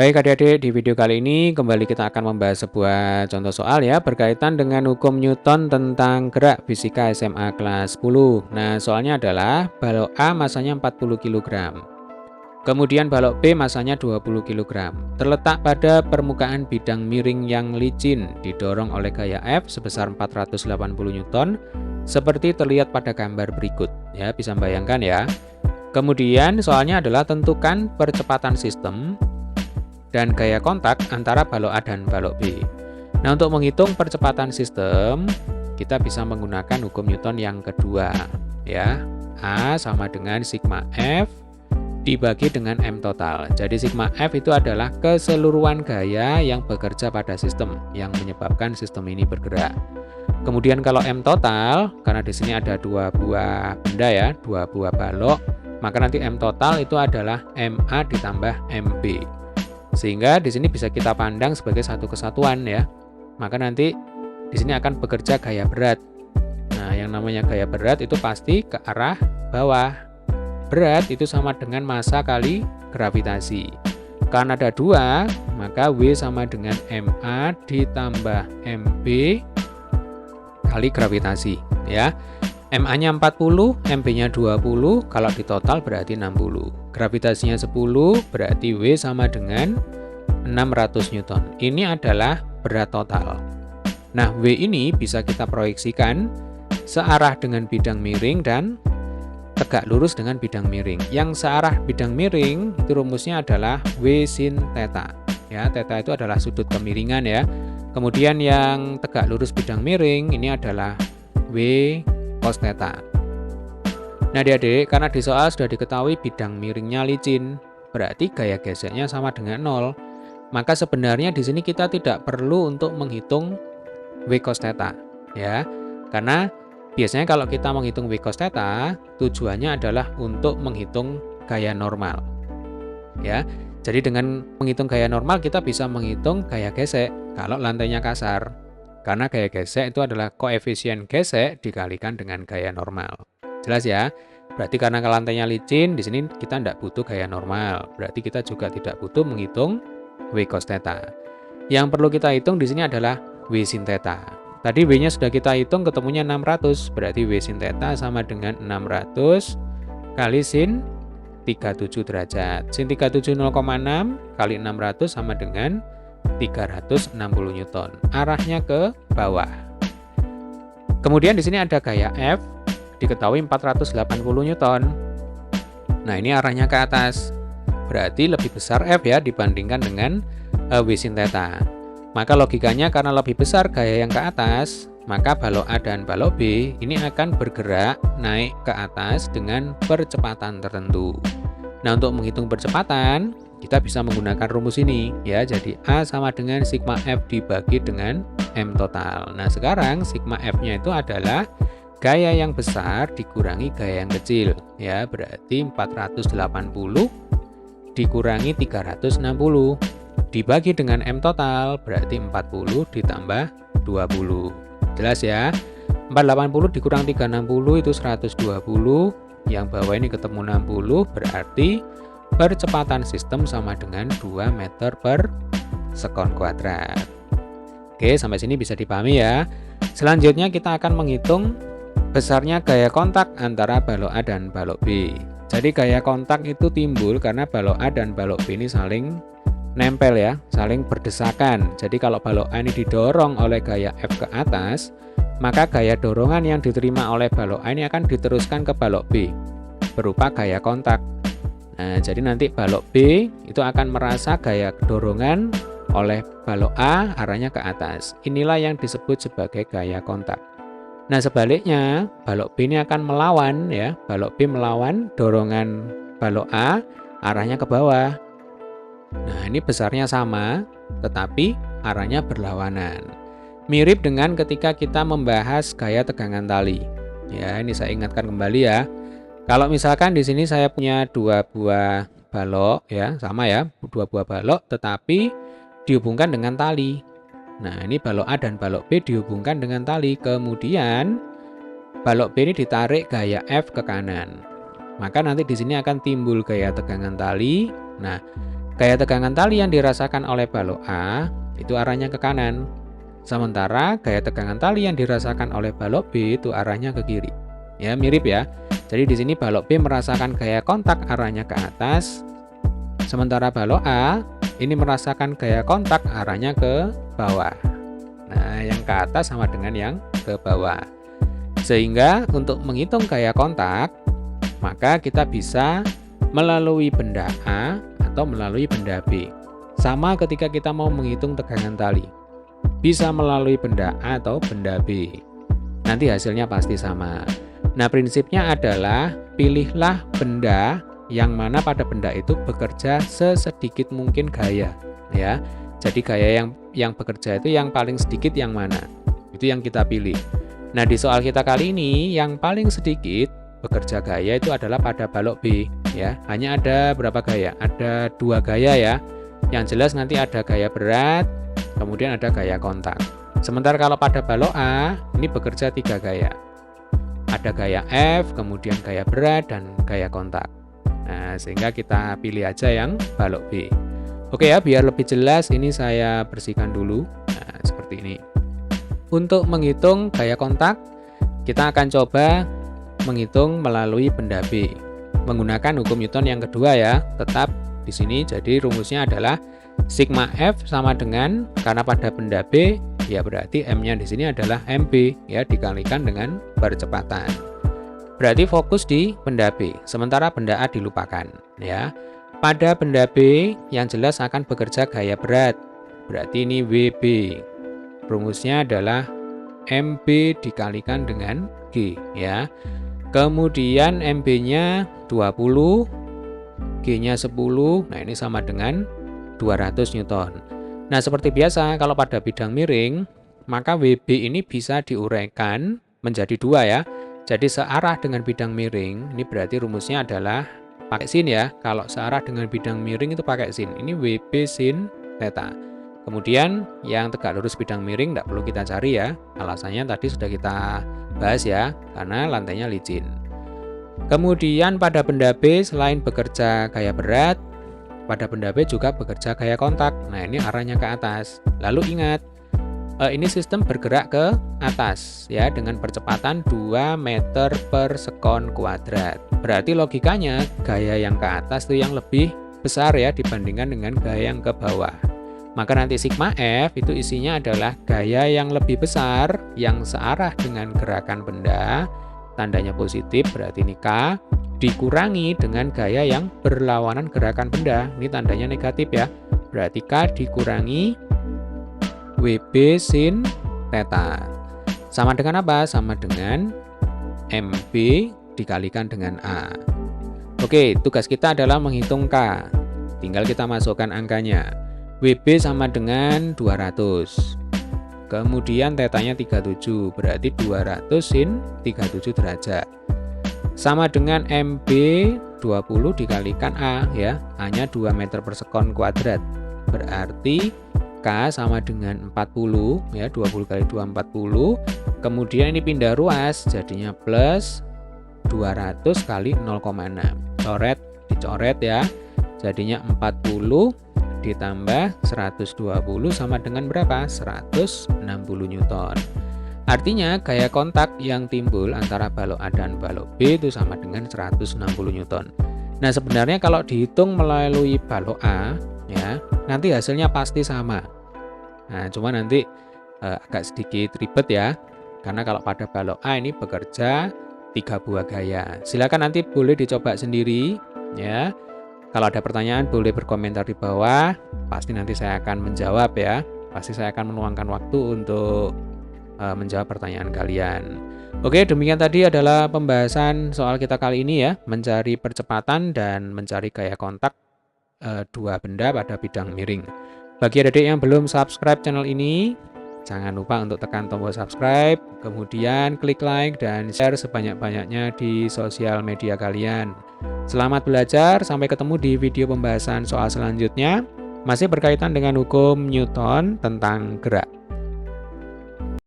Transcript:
Baik adik-adik, di video kali ini kembali kita akan membahas sebuah contoh soal ya berkaitan dengan hukum Newton tentang gerak fisika SMA kelas 10. Nah, soalnya adalah balok A masanya 40 kg. Kemudian balok B masanya 20 kg. Terletak pada permukaan bidang miring yang licin didorong oleh gaya F sebesar 480 Newton seperti terlihat pada gambar berikut. Ya, bisa bayangkan ya. Kemudian soalnya adalah tentukan percepatan sistem dan gaya kontak antara balok A dan balok B. Nah, untuk menghitung percepatan sistem, kita bisa menggunakan hukum Newton yang kedua, ya. A sama dengan sigma F dibagi dengan M total. Jadi sigma F itu adalah keseluruhan gaya yang bekerja pada sistem yang menyebabkan sistem ini bergerak. Kemudian kalau M total, karena di sini ada dua buah benda ya, dua buah balok, maka nanti M total itu adalah MA ditambah MB. Sehingga di sini bisa kita pandang sebagai satu kesatuan ya. Maka nanti di sini akan bekerja gaya berat. Nah, yang namanya gaya berat itu pasti ke arah bawah. Berat itu sama dengan massa kali gravitasi. Karena ada dua, maka W sama dengan MA ditambah MB kali gravitasi ya. MA-nya 40, MB-nya 20, kalau di total berarti 60. Gravitasinya 10, berarti W sama dengan 600 Newton. Ini adalah berat total. Nah, W ini bisa kita proyeksikan searah dengan bidang miring dan tegak lurus dengan bidang miring. Yang searah bidang miring, itu rumusnya adalah W sin theta. Ya, theta itu adalah sudut kemiringan ya. Kemudian yang tegak lurus bidang miring, ini adalah W cos theta. Nah adik-adik, karena di soal sudah diketahui bidang miringnya licin, berarti gaya geseknya sama dengan 0. Maka sebenarnya di sini kita tidak perlu untuk menghitung W cos theta ya. Karena biasanya kalau kita menghitung W cos theta, tujuannya adalah untuk menghitung gaya normal. Ya. Jadi dengan menghitung gaya normal kita bisa menghitung gaya gesek kalau lantainya kasar. Karena gaya gesek itu adalah koefisien gesek dikalikan dengan gaya normal. Jelas ya? Berarti karena lantainya licin, di sini kita tidak butuh gaya normal. Berarti kita juga tidak butuh menghitung W cos theta. Yang perlu kita hitung di sini adalah W sin theta. Tadi W-nya sudah kita hitung ketemunya 600. Berarti W sin theta sama dengan 600 kali sin 37 derajat. Sin 37 0,6 kali 600 sama dengan 360 Newton. Arahnya ke bawah. Kemudian di sini ada gaya F diketahui 480 Newton. Nah, ini arahnya ke atas. Berarti lebih besar F ya dibandingkan dengan W sin theta. Maka logikanya karena lebih besar gaya yang ke atas, maka balok A dan balok B ini akan bergerak naik ke atas dengan percepatan tertentu. Nah, untuk menghitung percepatan, kita bisa menggunakan rumus ini ya. Jadi A sama dengan sigma F dibagi dengan M total. Nah, sekarang sigma F-nya itu adalah gaya yang besar dikurangi gaya yang kecil ya. Berarti 480 dikurangi 360 dibagi dengan M total, berarti 40 ditambah 20. Jelas ya? 480 dikurang 360 itu 120. Yang bawah ini ketemu 60, berarti percepatan sistem sama dengan 2 meter per sekon kuadrat. Oke, sampai sini bisa dipahami ya. Selanjutnya kita akan menghitung besarnya gaya kontak antara balok A dan balok B. Jadi gaya kontak itu timbul karena balok A dan balok B ini saling nempel ya, saling berdesakan. Jadi kalau balok A ini didorong oleh gaya F ke atas, maka gaya dorongan yang diterima oleh balok A ini akan diteruskan ke balok B berupa gaya kontak. Nah, jadi nanti balok B itu akan merasa gaya dorongan oleh balok A arahnya ke atas. Inilah yang disebut sebagai gaya kontak. Nah, sebaliknya balok B ini akan melawan ya, balok B melawan dorongan balok A arahnya ke bawah. Nah, ini besarnya sama, tetapi arahnya berlawanan. Mirip dengan ketika kita membahas gaya tegangan tali. Ya, ini saya ingatkan kembali ya. Kalau misalkan di sini saya punya dua buah balok ya, sama ya, dua buah balok tetapi dihubungkan dengan tali. Nah, ini balok A dan balok B dihubungkan dengan tali. Kemudian balok B ini ditarik gaya F ke kanan. Maka nanti di sini akan timbul gaya tegangan tali. Nah, Gaya tegangan tali yang dirasakan oleh balok A itu arahnya ke kanan. Sementara gaya tegangan tali yang dirasakan oleh balok B itu arahnya ke kiri. Ya, mirip ya. Jadi di sini balok B merasakan gaya kontak arahnya ke atas. Sementara balok A ini merasakan gaya kontak arahnya ke bawah. Nah, yang ke atas sama dengan yang ke bawah. Sehingga untuk menghitung gaya kontak, maka kita bisa melalui benda A atau melalui benda B. Sama ketika kita mau menghitung tegangan tali. Bisa melalui benda A atau benda B. Nanti hasilnya pasti sama. Nah, prinsipnya adalah pilihlah benda yang mana pada benda itu bekerja sesedikit mungkin gaya, ya. Jadi gaya yang bekerja itu yang paling sedikit yang mana? Itu yang kita pilih. Nah, di soal kita kali ini yang paling sedikit bekerja gaya itu adalah pada balok B, ya. Hanya ada berapa gaya? Ada 2 gaya ya. Yang jelas nanti ada gaya berat, kemudian ada gaya kontak. Sementara kalau pada balok A, ini bekerja 3 gaya. Ada gaya F, kemudian gaya berat, dan gaya kontak. Nah, sehingga kita pilih aja yang balok B. Oke ya, biar lebih jelas ini saya bersihkan dulu. Nah, seperti ini. Untuk menghitung gaya kontak, kita akan coba menghitung melalui benda B. Menggunakan hukum Newton yang kedua ya, tetap di sini. Jadi rumusnya adalah sigma F sama dengan, karena pada benda B, ya berarti M-nya di sini adalah MB, ya, dikalikan dengan percepatan. Berarti fokus di benda B, sementara benda A dilupakan, ya. Pada benda B yang jelas akan bekerja gaya berat. Berarti ini WB. Rumusnya adalah MB dikalikan dengan G, ya. Kemudian MB-nya 20, G-nya 10. Nah, ini sama dengan 200 Newton. Nah, seperti biasa kalau pada bidang miring, maka WB ini bisa diuraikan menjadi 2 ya. Jadi searah dengan bidang miring, ini berarti rumusnya adalah pakai sin ya. Kalau searah dengan bidang miring itu pakai sin. Ini WB sin theta. Kemudian yang tegak lurus bidang miring tidak perlu kita cari ya. Alasannya tadi sudah kita bahas ya, karena lantainya licin. Kemudian pada benda B selain bekerja gaya berat, pada benda B juga bekerja gaya kontak. Nah, ini arahnya ke atas. Lalu ingat, ini sistem bergerak ke atas ya dengan percepatan 2 meter per sekon kuadrat. Berarti logikanya gaya yang ke atas itu yang lebih besar ya dibandingkan dengan gaya yang ke bawah. Maka nanti sigma F itu isinya adalah gaya yang lebih besar yang searah dengan gerakan benda, tandanya positif berarti ini K, dikurangi dengan gaya yang berlawanan gerakan benda, ini tandanya negatif ya, berarti K dikurangi WB sin theta. Sama dengan apa? Sama dengan MB dikalikan dengan A. Oke, tugas kita adalah menghitung K. Tinggal kita masukkan angkanya. WB sama dengan 200. Kemudian tetanya 37, berarti 200 sin 37 derajat. Sama dengan MB 20 dikalikan A ya. A-nya 2 meter per sekon kuadrat. Berarti K sama dengan 40 ya, 20 kali 2 40. Kemudian ini pindah ruas jadinya plus 200 kali 0,6. Dicoret ya. Jadinya 40 ditambah 120 sama dengan berapa? 160 Newton. Artinya gaya kontak yang timbul antara balok A dan balok B itu sama dengan 160 Newton. Nah, sebenarnya kalau dihitung melalui balok A ya, nanti hasilnya pasti sama. Nah, cuma nanti agak sedikit ribet ya. Karena kalau pada balok A ini bekerja 3 buah gaya. Silakan nanti boleh dicoba sendiri ya. Kalau ada pertanyaan boleh berkomentar di bawah, pasti nanti saya akan menjawab ya. Pasti saya akan meluangkan waktu untuk menjawab pertanyaan kalian. Oke, demikian tadi adalah pembahasan soal kita kali ini ya, mencari percepatan dan mencari gaya kontak 2 benda pada bidang miring. Bagi adik-adik yang belum subscribe channel ini, jangan lupa untuk tekan tombol subscribe, kemudian klik like dan share sebanyak-banyaknya di sosial media kalian. Selamat belajar, sampai ketemu di video pembahasan soal selanjutnya. Masih berkaitan dengan hukum Newton tentang gerak.